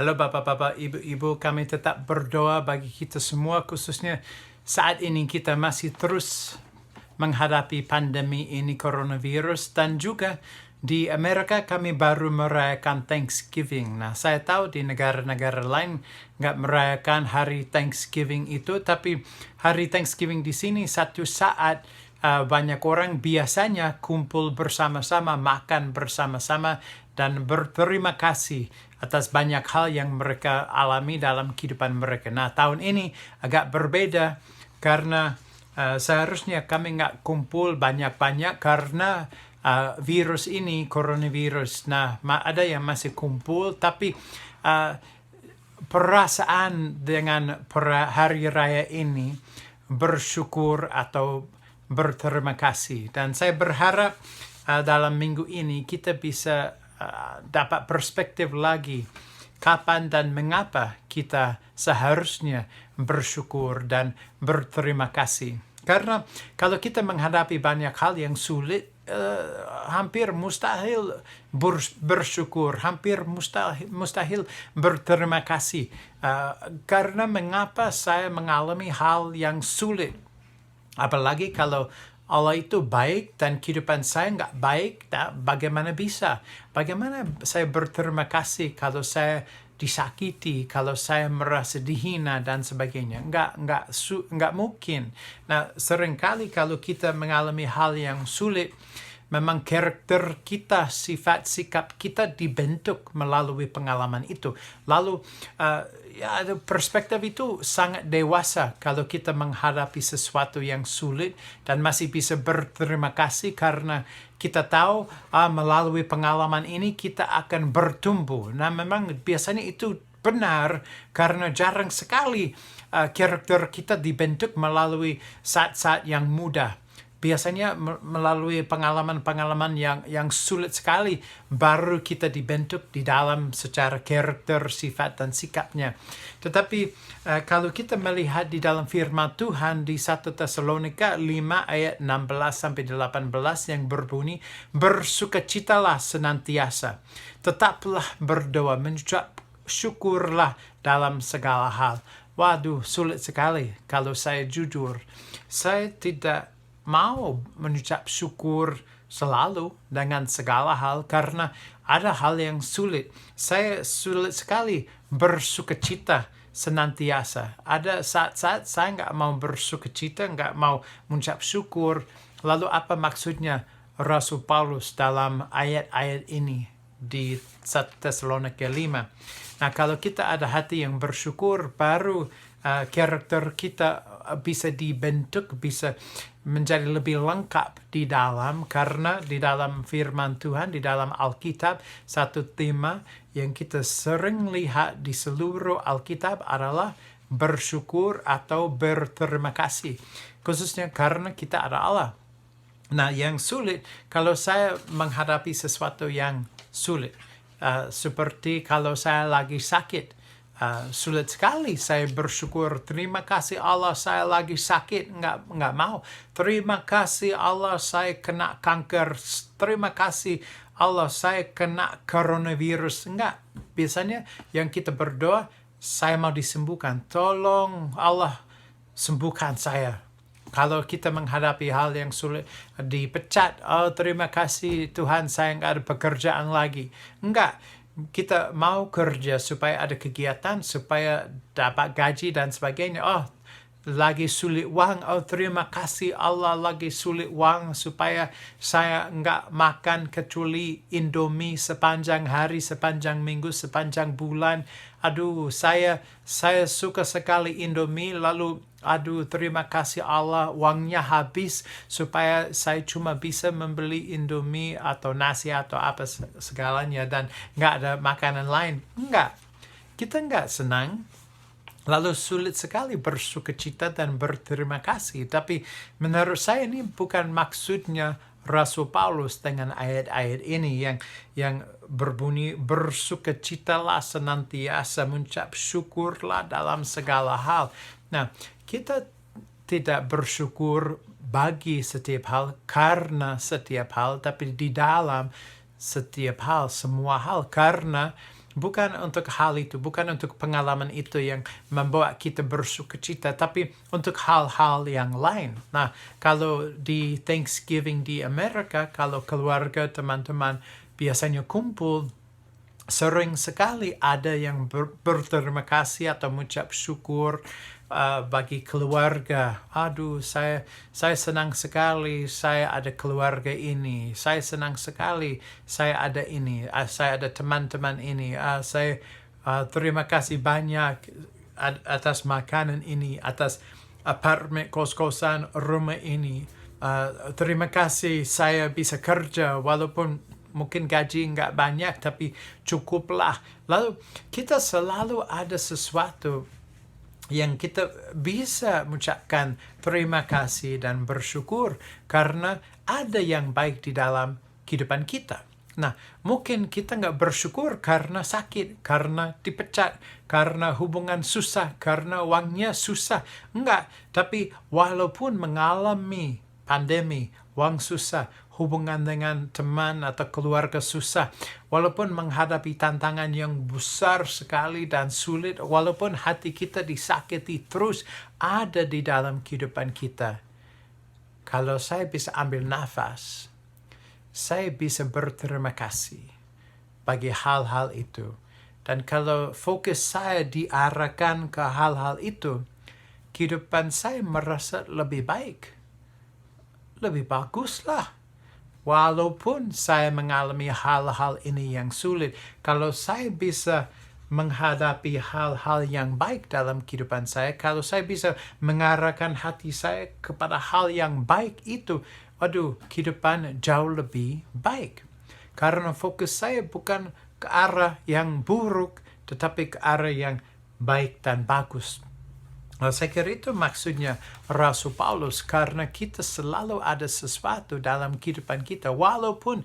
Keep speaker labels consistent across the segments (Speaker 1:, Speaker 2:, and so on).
Speaker 1: Halo Bapak-Bapak, Ibu-Ibu, kami tetap berdoa bagi kita semua, khususnya saat ini kita masih terus menghadapi pandemi ini coronavirus, dan juga di Amerika kami baru merayakan Thanksgiving. Nah, saya tahu di negara-negara lain nggak merayakan hari Thanksgiving itu, tapi hari Thanksgiving di sini satu saat banyak orang biasanya kumpul bersama-sama, makan bersama-sama, dan berterima kasih atas banyak hal yang mereka alami dalam kehidupan mereka. Nah, tahun ini agak berbeda karena seharusnya kami nggak kumpul banyak-banyak karena virus ini, coronavirus. Nah, ada yang masih kumpul, tapi perasaan dengan hari raya ini bersyukur atau berterima kasih. Dan saya berharap dalam minggu ini kita bisa dapat perspektif lagi kapan dan mengapa kita seharusnya bersyukur dan berterima kasih. Karena kalau kita menghadapi banyak hal yang sulit, hampir mustahil bersyukur, hampir mustahil berterima kasih. Karena mengapa saya mengalami hal yang sulit? Apalagi kalau Allah itu baik dan kehidupan saya nggak baik, bagaimana bisa? Bagaimana saya berterima kasih kalau saya disakiti, kalau saya merasa dihina dan sebagainya? Nggak mungkin. Nah, seringkali kalau kita mengalami hal yang sulit, memang karakter kita, sifat sikap kita dibentuk melalui pengalaman itu. Lalu perspektif itu sangat dewasa kalau kita menghadapi sesuatu yang sulit dan masih bisa berterima kasih karena kita tahu melalui pengalaman ini kita akan bertumbuh. Nah, memang biasanya itu benar karena jarang sekali karakter kita dibentuk melalui saat-saat yang mudah. Biasanya melalui pengalaman-pengalaman yang sulit sekali baru kita dibentuk di dalam secara karakter, sifat, dan sikapnya. Tetapi kalau kita melihat di dalam firman Tuhan di 1 Tesalonika 5 ayat 16-18 yang berbunyi, bersukacitalah senantiasa, tetaplah berdoa, mengucap syukurlah dalam segala hal. Waduh, sulit sekali kalau saya jujur. Saya tidak mau mengucap syukur selalu dengan segala hal karena ada hal yang sulit. Saya sulit sekali bersukacita senantiasa. Ada saat-saat saya nggak mau bersukacita, nggak mau mengucap syukur. Lalu apa maksudnya Rasul Paulus dalam ayat-ayat ini di 1 Tesalonika 5? Nah, kalau kita ada hati yang bersyukur, baru karakter kita bisa dibentuk, bisa menjadi lebih lengkap di dalam, karena di dalam firman Tuhan, di dalam Alkitab, satu tema yang kita sering lihat di seluruh Alkitab adalah bersyukur atau berterima kasih. Khususnya karena kita ada Allah. Nah, yang sulit, kalau saya menghadapi sesuatu yang sulit, seperti kalau saya lagi sakit, sulit sekali saya bersyukur. Terima kasih Allah saya lagi sakit, nggak mau. Terima kasih Allah saya kena kanker. Terima kasih Allah saya kena coronavirus. Enggak. Biasanya yang kita berdoa, saya mau disembuhkan. Tolong Allah sembuhkan saya. Kalau kita menghadapi hal yang sulit, dipecat, oh terima kasih Tuhan saya nggak ada pekerjaan lagi. Enggak, kita mau kerja supaya ada kegiatan, supaya dapat gaji dan sebagainya. Oh, lagi sulit uang, oh terima kasih Allah lagi sulit uang supaya saya nggak makan kecuali Indomie sepanjang hari, sepanjang minggu, sepanjang bulan. Aduh, saya suka sekali Indomie, lalu aduh terima kasih Allah uangnya habis supaya saya cuma bisa membeli Indomie atau nasi atau apa segalanya dan nggak ada makanan lain. Enggak, kita nggak senang. Lalu sulit sekali bersukacita dan berterima kasih. Tapi menurut saya ini bukan maksudnya Rasul Paulus dengan ayat-ayat ini yang berbunyi bersukacitalah senantiasa, mengucap syukurlah dalam segala hal. Nah, kita tidak bersyukur bagi setiap hal karena setiap hal, tapi di dalam setiap hal, semua hal, karena bukan untuk hal itu, bukan untuk pengalaman itu yang membawa kita bersukacita, tapi untuk hal-hal yang lain. Nah, kalau di Thanksgiving di Amerika, kalau keluarga, teman-teman biasanya kumpul, sering sekali ada yang berterima kasih atau mengucap syukur bagi keluarga. Aduh, saya senang sekali saya ada keluarga ini. Saya senang sekali saya ada ini. Saya ada teman-teman ini. Saya terima kasih banyak atas makanan ini, atas apartemen kos-kosan rumah ini. Terima kasih saya bisa kerja walaupun mungkin gaji nggak banyak, tapi cukuplah. Lalu kita selalu ada sesuatu yang kita bisa mengucapkan terima kasih dan bersyukur karena ada yang baik di dalam kehidupan kita. Nah, mungkin kita nggak bersyukur karena sakit, karena dipecat, karena hubungan susah, karena uangnya susah. Enggak, tapi walaupun mengalami pandemi, uang susah, hubungan dengan teman atau keluarga susah, walaupun menghadapi tantangan yang besar sekali dan sulit, walaupun hati kita disakiti terus ada di dalam kehidupan kita. Kalau saya bisa ambil nafas, saya bisa berterima kasih bagi hal-hal itu. Dan kalau fokus saya diarahkan ke hal-hal itu, kehidupan saya merasa lebih baik. Lebih baguslah. Walaupun saya mengalami hal-hal ini yang sulit, kalau saya bisa menghadapi hal-hal yang baik dalam kehidupan saya, kalau saya bisa mengarahkan hati saya kepada hal yang baik itu, waduh, kehidupan jauh lebih baik. Karena fokus saya bukan ke arah yang buruk, tetapi ke arah yang baik dan bagus. Saya kira itu maksudnya Rasul Paulus, karena kita selalu ada sesuatu dalam kehidupan kita. Walaupun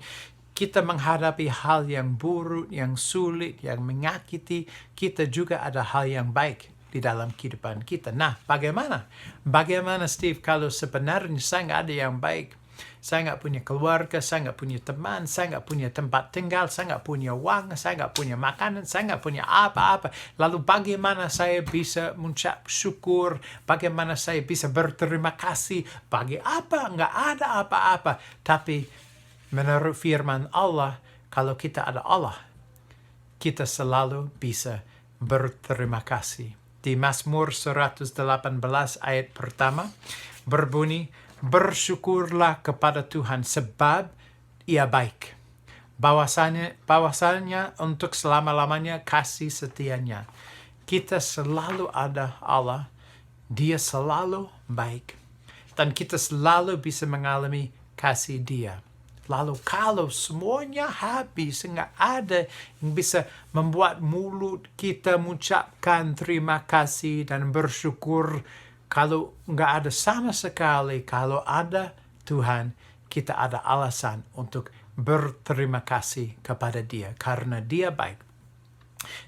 Speaker 1: kita menghadapi hal yang buruk, yang sulit, yang menyakiti, kita juga ada hal yang baik di dalam kehidupan kita. Nah, bagaimana? Bagaimana, Steve, kalau sebenarnya saya nggak ada yang baik? Saya nggak punya keluarga, saya nggak punya teman, saya nggak punya tempat tinggal, saya nggak punya uang, saya nggak punya makanan, saya nggak punya apa-apa. Lalu bagaimana saya bisa mengucap syukur? Bagaimana saya bisa berterima kasih? Bagi apa? Nggak ada apa-apa. Tapi menurut firman Allah, kalau kita ada Allah, kita selalu bisa berterima kasih. Di Mazmur 118 ayat pertama berbunyi, bersyukurlah kepada Tuhan sebab Ia baik. Bahwasanya untuk selama-lamanya kasih setianya. Kita selalu ada Allah. Dia selalu baik. Dan kita selalu bisa mengalami kasih Dia. Lalu kalau semuanya habis, nggak ada yang bisa membuat mulut kita mengucapkan terima kasih dan bersyukur. Kalau nggak ada sama sekali, kalau ada Tuhan, kita ada alasan untuk berterima kasih kepada Dia. Karena Dia baik.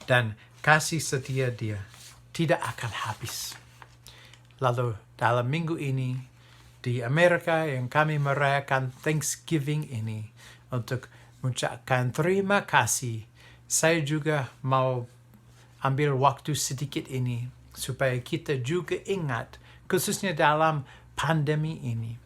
Speaker 1: Dan kasih setia Dia tidak akan habis. Lalu dalam minggu ini, di Amerika yang kami merayakan Thanksgiving ini, untuk mengucapkan terima kasih, saya juga mau ambil waktu sedikit ini supaya kita juga ingat, khususnya dalam pandemi ini,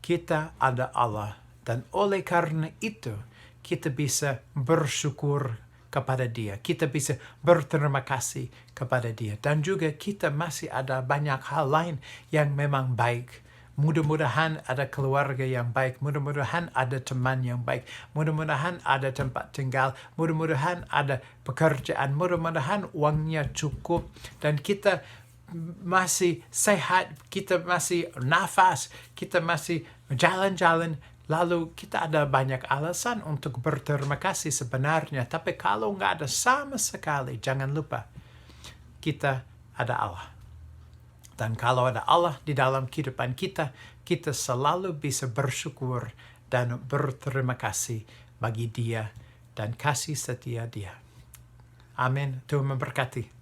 Speaker 1: kita ada Allah. Dan oleh karena itu, kita bisa bersyukur kepada Dia. Kita bisa berterima kasih kepada Dia. Dan juga kita masih ada banyak hal lain yang memang baik. Mudah-mudahan ada keluarga yang baik. Mudah-mudahan ada teman yang baik. Mudah-mudahan ada tempat tinggal. Mudah-mudahan ada pekerjaan. Mudah-mudahan uangnya cukup. Dan kita masih sehat. Kita masih nafas. Kita masih jalan-jalan. Lalu kita ada banyak alasan untuk berterima kasih sebenarnya. Tapi kalau nggak ada sama sekali, jangan lupa. Kita ada Allah. Dan kalau ada Allah di dalam kehidupan kita, kita selalu bisa bersyukur dan berterima kasih bagi Dia dan kasih setia Dia. Amin. Tuhan memberkati.